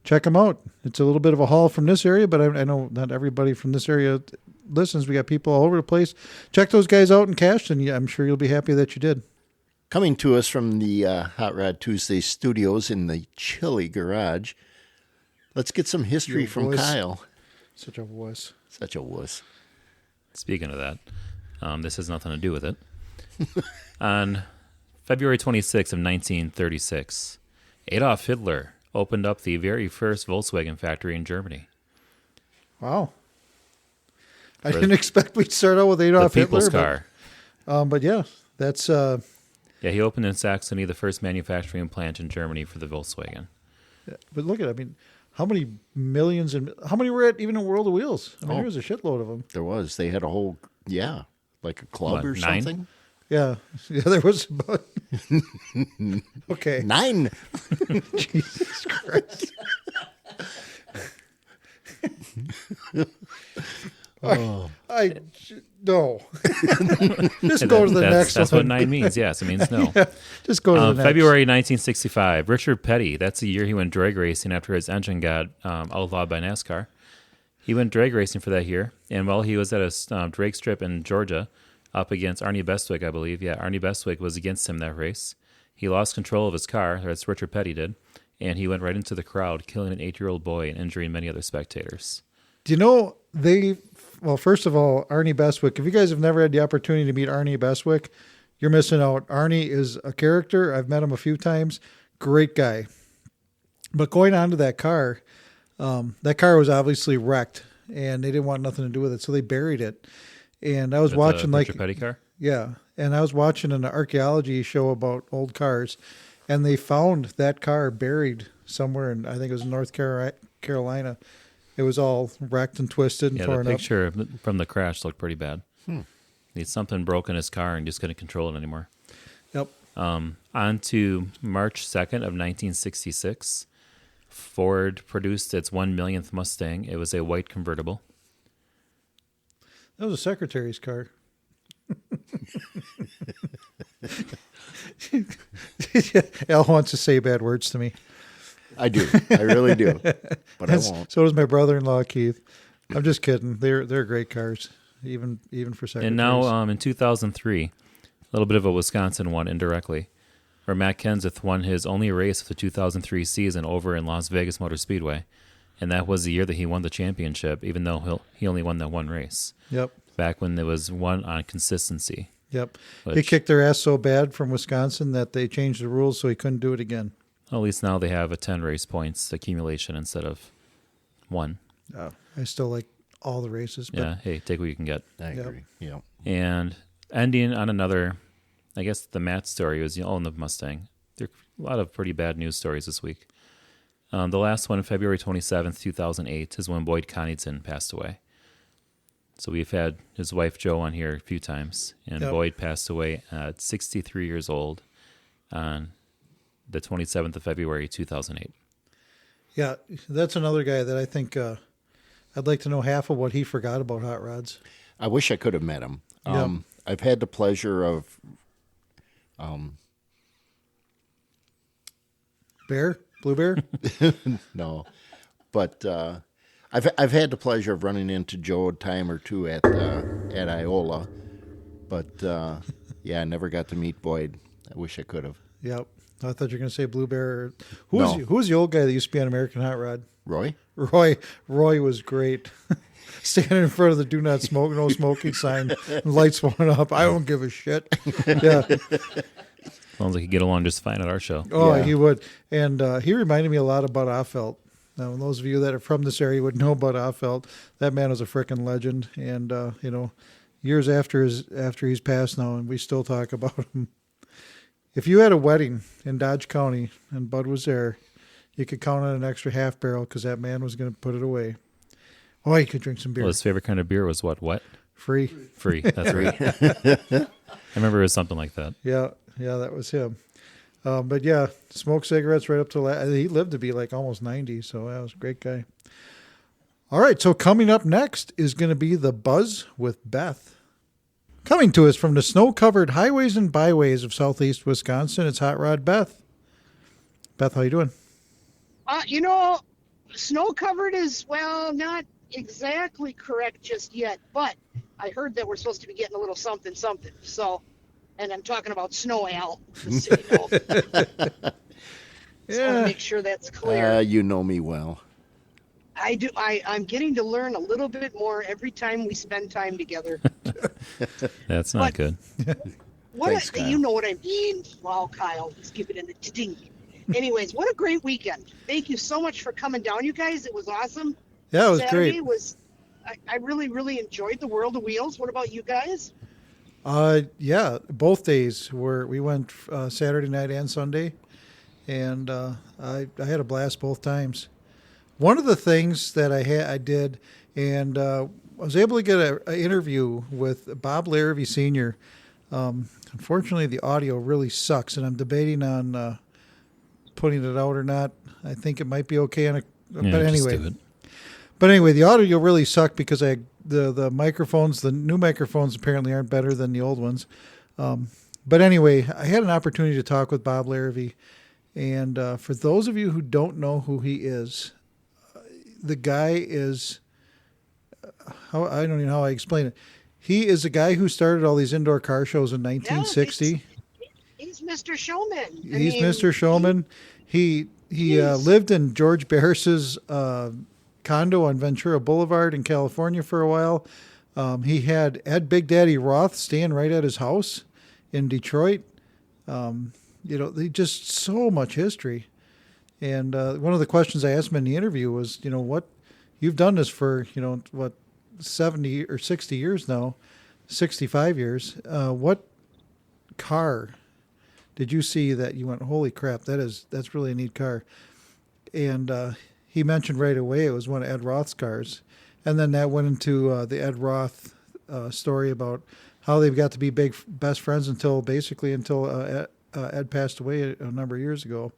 check them out. It's a little bit of a haul from this area, but I know not everybody from this area listens. We got people all over the place. Check those guys out in Cashton. I'm sure you'll be happy that you did. Coming to us from the Hot Rod Tuesday studios in the chilly garage, let's get some history from Kyle. Such a wuss. Speaking of that, this has nothing to do with it. On February 26th of 1936, Adolf Hitler opened up the very first Volkswagen factory in Germany. Wow. I didn't expect we'd start out with Adolf Hitler. The people's car. But yeah, that's... Yeah, he opened in Saxony the first manufacturing plant in Germany for the Volkswagen. But look at it. I mean, how many millions and... How many were at even in World of Wheels? I mean, there was a shitload of them. There was. They had a whole, like a club or 9? something. Yeah, there was about... Okay. 9. Jesus Christ. No. Just go to the next one. That's what 9 means. Yes, it means no. Yeah, just go to the next. February 1965. Richard Petty. That's the year he went drag racing after his engine got outlawed by NASCAR. He went drag racing for that year, and while he was at a drag strip in Georgia, up against Arnie Bestwick, I believe. Yeah, Arnie Bestwick was against him that race. He lost control of his car, as Richard Petty did, and he went right into the crowd, killing an 8-year-old boy and injuring many other spectators. Do you know well, first of all, Arnie Bestwick, if you guys have never had the opportunity to meet Arnie Bestwick, you're missing out. Arnie is a character. I've met him a few times. Great guy. But going on to that car was obviously wrecked, and they didn't want nothing to do with it, so they buried it. And I was watching Richard Petty car? Yeah, and I was watching an archaeology show about old cars, and they found that car buried somewhere in, I think it was North Carolina. It was all wrecked and twisted and torn up. Yeah, the picture from the crash looked pretty bad. He's something broke in his car and just couldn't control it anymore. Yep. On to March 2nd of 1966, Ford produced its 1 millionth Mustang. It was a white convertible. That was a secretary's car. Al wants to say bad words to me. I do. I really do. But I won't. So does my brother-in-law, Keith. I'm just kidding. They're great cars, even for secretaries. And now in 2003, a little bit of a Wisconsin one indirectly, where Matt Kenseth won his only race of the 2003 season over in Las Vegas Motor Speedway. And that was the year that he won the championship, even though he only won that one race. Yep. Back when there was one on consistency. Yep. He kicked their ass so bad from Wisconsin that they changed the rules so he couldn't do it again. Well, at least now they have a 10 race points accumulation instead of 1. Oh, I still like all the races. But yeah, hey, take what you can get. I agree. Yeah. And ending on another, I guess the Matt story was the Mustang. There are a lot of pretty bad news stories this week. The last one, February 27th, 2008, is when Boyd Connaughton passed away. So we've had his wife Jo on here a few times, and Yep. Boyd passed away at 63 years old on the 27th of February, 2008. Yeah, that's another guy that I think I'd like to know half of what he forgot about hot rods. I wish I could have met him. Yeah. I've had the pleasure of Blue Bear? no, but I've had the pleasure of running into Joe a time or two at Iola, but yeah, I never got to meet Boyd. I wish I could have. Yep. I thought you were going to say Blue Bear. No. Who was the old guy that used to be on American Hot Rod? Roy? Roy was great. Standing in front of the "Do Not Smoke, No Smoking" sign, and lights went up. I don't give a shit. Yeah. Sounds like he'd get along just fine at our show. Oh, Yeah. he would. And he reminded me a lot of Bud Offelt. Now, those of you that are from this area would know Bud Offelt. That man was a frickin' legend. And, years after he's passed now, and we still talk about him. If you had a wedding in Dodge County and Bud was there, you could count on an extra half barrel because that man was going to put it away. Oh, you could drink some beer. Well, his favorite kind of beer was what? Free. Free. That's right. I remember it was something like that. Yeah, that was him. But yeah, smoked cigarettes right up to he lived to be like almost 90, so that was a great guy. All right, so coming up next is going to be The Buzz with Beth. Coming to us from the snow-covered highways and byways of southeast Wisconsin, it's Hot Rod Beth. Beth, how you doing? Snow-covered is, well, not exactly correct just yet, but I heard that we're supposed to be getting a little something. So, and I'm talking about snow, Al, just so you know. Just want to make sure that's clear. You know me well. I do. I'm getting to learn a little bit more every time we spend time together. That's not good. Thanks, Kyle. You know what I mean. Wow, Kyle, he's giving it a ding. Anyways, what a great weekend. Thank you so much for coming down, you guys. It was awesome. Yeah, it was Saturday great. I really, really enjoyed the World of Wheels. What about you guys? Yeah, both days we went Saturday night and Sunday, and I had a blast both times. One of the things that I did, and I was able to get an interview with Bob Larrabee Sr. Unfortunately, the audio really sucks, and I'm debating on putting it out or not. I think it might be okay, but anyway. Just do it. But anyway, the audio really sucked because the microphones, the new microphones apparently aren't better than the old ones. But anyway, I had an opportunity to talk with Bob Larrabee, and for those of you who don't know who he is, the guy is, I don't even know how I explain it. He is the guy who started all these indoor car shows in 1960. He's Mr. Showman. He's Mr. Showman. He lived in George Barris's condo on Ventura Boulevard in California for a while. He had Ed Big Daddy Roth staying right at his house in Detroit. They just so much history. And one of the questions I asked him in the interview was, what you've done this for, 70 or 60 years now, 65 years. What car did you see that you went, holy crap, that's really a neat car? And he mentioned right away it was one of Ed Roth's cars. And then that went into the Ed Roth story about how they've got to be best friends until Ed passed away a number of years ago.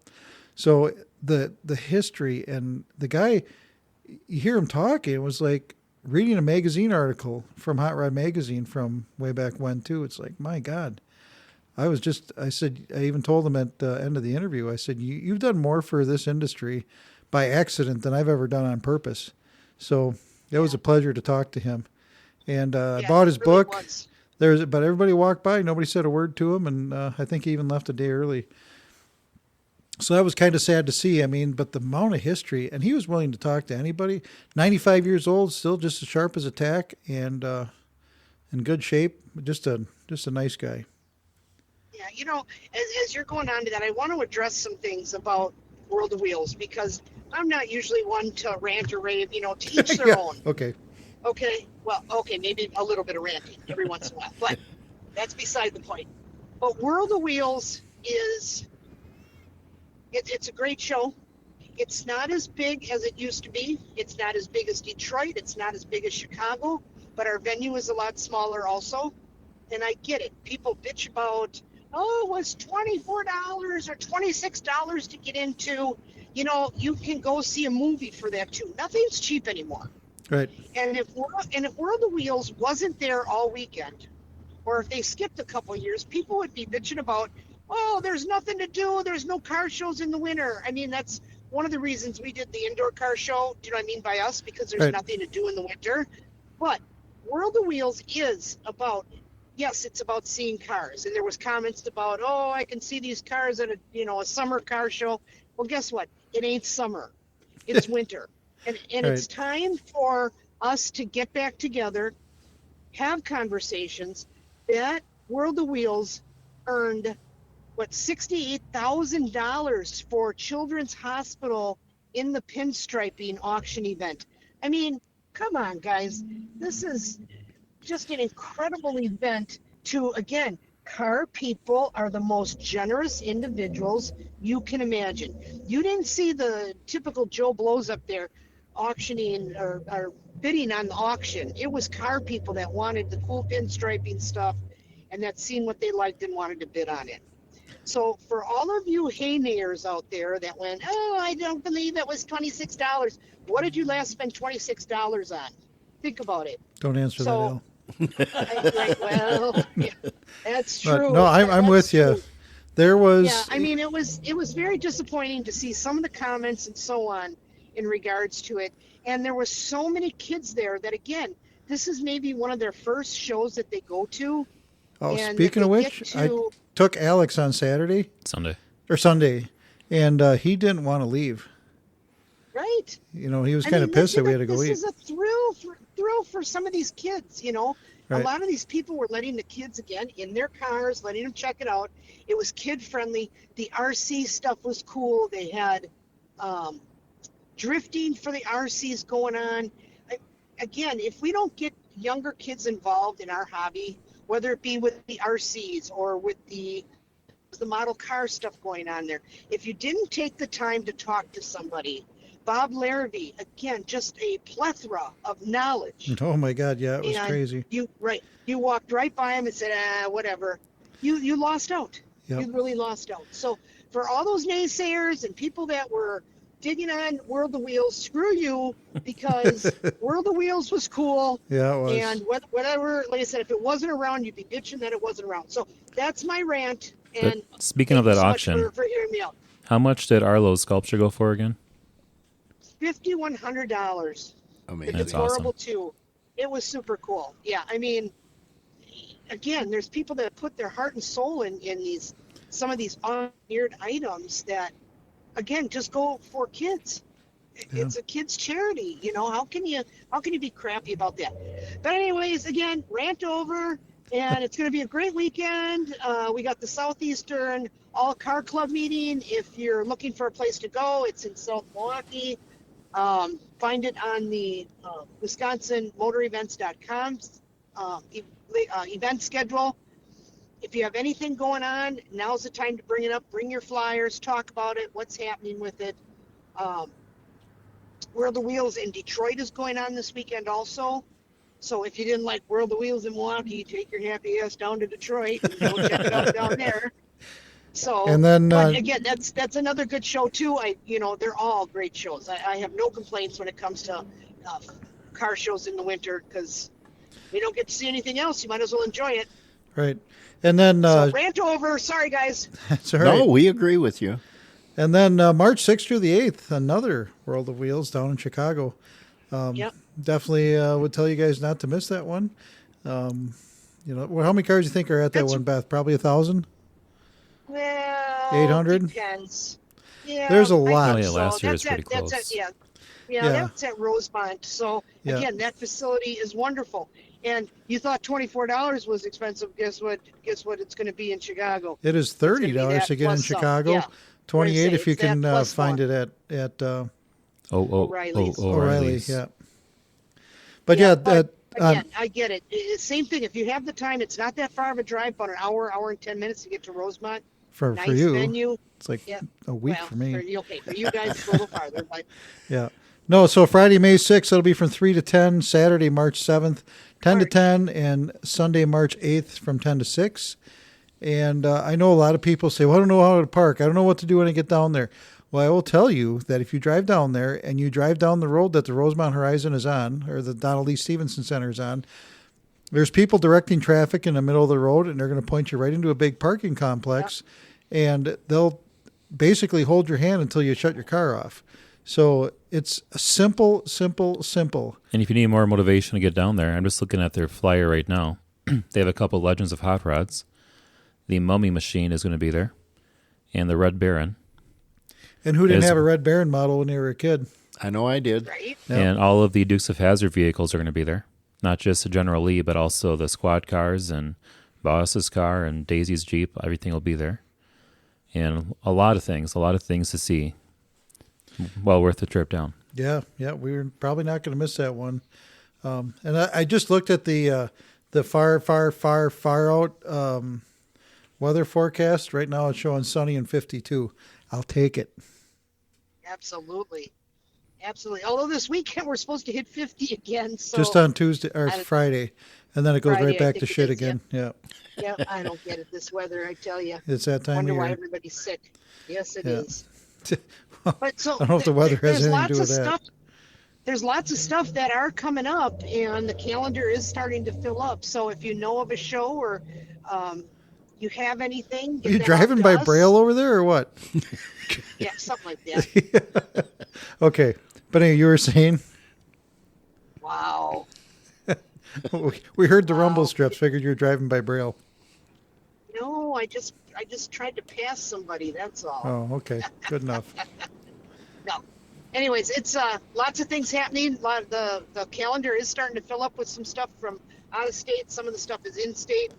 So the history and the guy, you hear him talking, it was like reading a magazine article from Hot Rod Magazine from way back when too. It's like, my God. I even told him at the end of the interview, I said, you've done more for this industry by accident than I've ever done on purpose. So it was a pleasure to talk to him. And I bought his book. But everybody walked by. Nobody said a word to him. And I think he even left a day early. So that was kind of sad to see. I mean, but the amount of history, and he was willing to talk to anybody. 95 years old, still just as sharp as a tack, and in good shape. Just a nice guy. Yeah, as you're going on to that, I want to address some things about World of Wheels because I'm not usually one to rant or rave. To each their own. Okay. Okay. Well, okay, maybe a little bit of ranting every once in a while, but that's beside the point. But World of Wheels is. It's a great show. It's not as big as it used to be. It's not as big as Detroit. It's not as big as Chicago. but our venue is a lot smaller also. And I get it. People bitch about, oh, it was $24 or $26 to get into. You know, you can go see a movie for that too. Nothing's cheap anymore. Right. And if World of Wheels wasn't there all weekend, or if they skipped a couple years, people would be bitching about, oh, there's nothing to do. There's no car shows in the winter. I mean, that's one of the reasons we did the indoor car show. Do you know what I mean by us? Because there's nothing to do in the winter. But World of Wheels is about, yes, it's about seeing cars. And there was comments about, oh, I can see these cars at a summer car show. Well, guess what? It ain't summer. It's winter. And it's time for us to get back together, have conversations. That World of Wheels earned, $68,000 for Children's Hospital in the pinstriping auction event. I mean, come on, guys. This is just an incredible event to, again, car people are the most generous individuals you can imagine. You didn't see the typical Joe Blows up there auctioning or bidding on the auction. It was car people that wanted the cool pinstriping stuff and that seen what they liked and wanted to bid on it. So for all of you haynayers out there that went, oh, I don't believe it was $26. What did you last spend $26 on? Think about it. Don't answer that, Al. Well, yeah, that's true. But, no, I'm with you. There was. Yeah, I mean, it was very disappointing to see some of the comments and so on in regards to it. And there were so many kids there that, again, this is maybe one of their first shows that they go to. Oh, speaking of which, I took Alex on Sunday, and he didn't want to leave. Right. You know, he was kind of pissed that we had to go eat. This is a thrill for some of these kids, you know. Right. A lot of these people were letting the kids, again, in their cars, letting them check it out. It was kid-friendly. The RC stuff was cool. They had drifting for the RCs going on. Again, if we don't get younger kids involved in our hobby, whether it be with the RCs or with the model car stuff going on there, if you didn't take the time to talk to somebody, Bob Larrabee, again, just a plethora of knowledge. Oh my God, yeah, it was crazy. You walked right by him and said, whatever. You lost out. Yep. You really lost out. So for all those naysayers and people that were digging on World of Wheels, screw you, because World of Wheels was cool. Yeah, it was. And whatever, like I said, if it wasn't around, you'd be bitching that it wasn't around. So that's my rant. And but speaking of that auction, for hearing me out. How much did Arlo's sculpture go for again? $5,100. Amazing. That's adorable awesome. too. It was super cool. Yeah, I mean, again, there's people that put their heart and soul in some of these weird items that, again, just go for kids. Yeah. It's a kids' charity, you know. How can you be crappy about that? But anyways, again, rant over, and it's going to be a great weekend. We got the Southeastern All Car Club meeting. If you're looking for a place to go, it's in South Milwaukee. Find it on the WisconsinMotorEvents.com event schedule. If you have anything going on, now's the time to bring it up. Bring your flyers, talk about it, what's happening with it. World of Wheels in Detroit is going on this weekend also. So if you didn't like World of Wheels in Milwaukee, take your happy ass down to Detroit and go check it out down there. So, and then, but again, that's another good show too. They're all great shows. I have no complaints when it comes to car shows in the winter, because we don't get to see anything else. You might as well enjoy it. Right. And then so rant over. Sorry, guys. That's all right. No, we agree with you. And then March 6th through the 8th, another World of Wheels down in Chicago. Yep. Definitely would tell you guys not to miss that one. How many cars do you think are at that one, Beth? Probably 1,000? Well, 800? Depends. Yeah, there's a lot. Oh, yeah, last year was pretty close. That's at Rosemont. So again, that facility is wonderful. And you thought $24 was expensive. Guess what? It's going to be in Chicago. It is $30 to get in Chicago. Yeah. $28 if you can find it at O'Reilly's. O'Reilly. Yeah. But again, I get it. Same thing. If you have the time, it's not that far of a drive, about an hour and 10 minutes to get to Rosemont. For nice you, venue. It's like a week for me. For you guys, it's a little farther, but yeah. No, so Friday, May 6th, it'll be from 3 to 10, Saturday, March 7th, 10 to 10, and Sunday, March 8th from 10 to 6. And I know a lot of people say, well, I don't know how to park. I don't know what to do when I get down there. Well, I will tell you that if you drive down there and you drive down the road that the Rosemount Horizon is on, or the Donald E. Stevenson Center is on, there's people directing traffic in the middle of the road, and they're going to point you right into a big parking complex, and they'll basically hold your hand until you shut your car off. So it's simple. And if you need more motivation to get down there, I'm just looking at their flyer right now. They have a couple Legends of Hot Rods. The Mummy Machine is going to be there, and the Red Baron. And who didn't have a Red Baron model when they were a kid? I know I did. Right? Yep. And all of the Dukes of Hazzard vehicles are going to be there. Not just the General Lee, but also the squad cars and Boss's car and Daisy's Jeep. Everything will be there. And a lot of things to see. Well worth the trip down. Yeah, we're probably not going to miss that one. And I just looked at the far out weather forecast. Right now it's showing sunny and 52. I'll take it. Absolutely. Although this weekend we're supposed to hit 50 again. So just on Tuesday or Friday, and then it goes Friday, right back to shit again. Yeah. Yeah, I don't get it. This weather, I tell you. It's that time Wonder of year. why everybody's sick. Yes, it is. But so I don't know if the weather has anything to do with that. There's lots of stuff that are coming up, and the calendar is starting to fill up. So if you know of a show or you have anything, Are you driving by Braille over there or what? Yeah, something like that. Okay, but anyway, you were saying? Wow. We heard the rumble strips. Figured you were driving by Braille. No, I just tried to pass somebody. That's all. Oh, okay, good enough. No. Anyways, it's lots of things happening. The calendar is starting to fill up with some stuff from out of state. Some of the stuff is in state.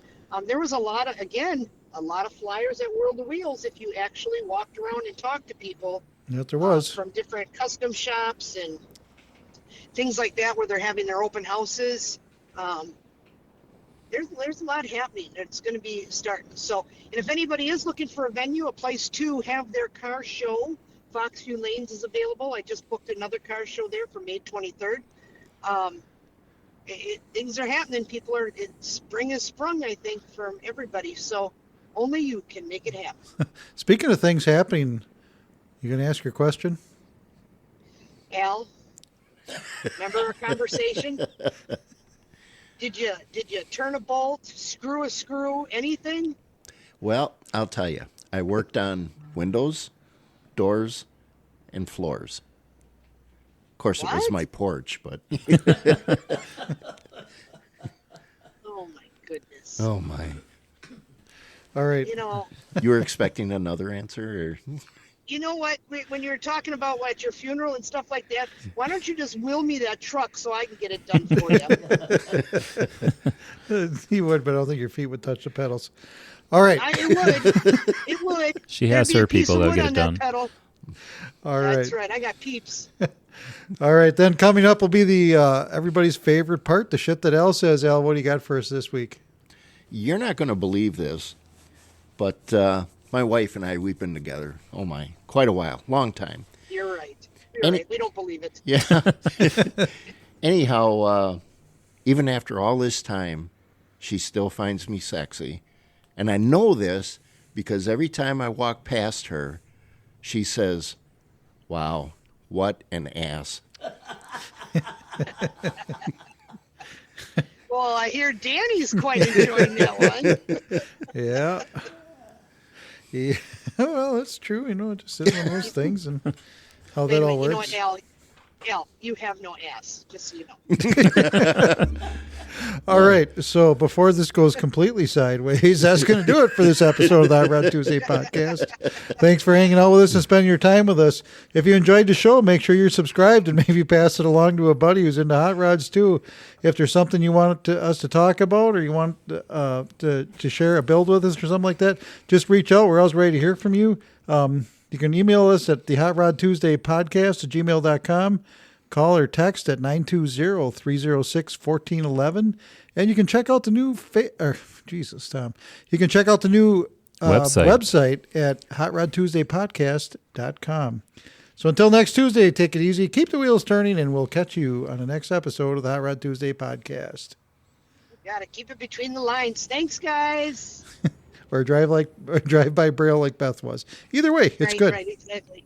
There was a lot of flyers at World of Wheels. If you actually walked around and talked to people, Yes, there was. from different custom shops and things like that, where they're having their open houses. There's a lot happening. It's going to be starting. So, and if anybody is looking for a venue, a place to have their car show, Foxview Lanes is available. I just booked another car show there for May 23rd. Things are happening. Spring has sprung, I think, from everybody. So only you can make it happen. Speaking of things happening, you going to ask your question? Al, remember our conversation? Did you turn a bolt, screw a screw, anything? Well, I'll tell you. I worked on windows, doors, and floors. Of course, It was my porch, but... Oh, my goodness. Oh, my. All right. You were expecting another answer? Or... You know what? When you're talking about at your funeral and stuff like that, why don't you just will me that truck so I can get it done for you? You would, but I don't think your feet would touch the pedals. All right. It would. She has her people that'll get it done. All right. That's right. I got peeps. All right. Then coming up will be the everybody's favorite part, the shit that Al says. Al, what do you got for us this week? You're not going to believe this, but my wife and I, we've been together, quite a while, long time. You're right. You're right. We don't believe it. Yeah. Anyhow, even after all this time, she still finds me sexy. And I know this because every time I walk past her, she says, "Wow, what an ass." Well, I hear Danny's quite enjoying that one. Yeah. Well, that's true. It just is one of those things, and how that all works. You know what, Al, you have no ass, just so you know. All right. So before this goes completely sideways, that's going to do it for this episode of the Hot Rod Tuesday podcast. Thanks for hanging out with us and spending your time with us. If you enjoyed the show, make sure you're subscribed and maybe pass it along to a buddy who's into hot rods too. If there's something you want us to talk about, or you want to share a build with us or something like that, just reach out. We're always ready to hear from you. You can email us at the Hot Rod Tuesday podcast at gmail.com. Call or text at 920-306-1411. And you can check out the new You can check out the new website at hotrodtuesdaypodcast.com. So until next Tuesday, take it easy, keep the wheels turning, and we'll catch you on the next episode of the Hot Rod Tuesday podcast. Got to keep it between the lines. Thanks, guys. Or drive by Braille like Beth was. Either way, it's good. Right, exactly.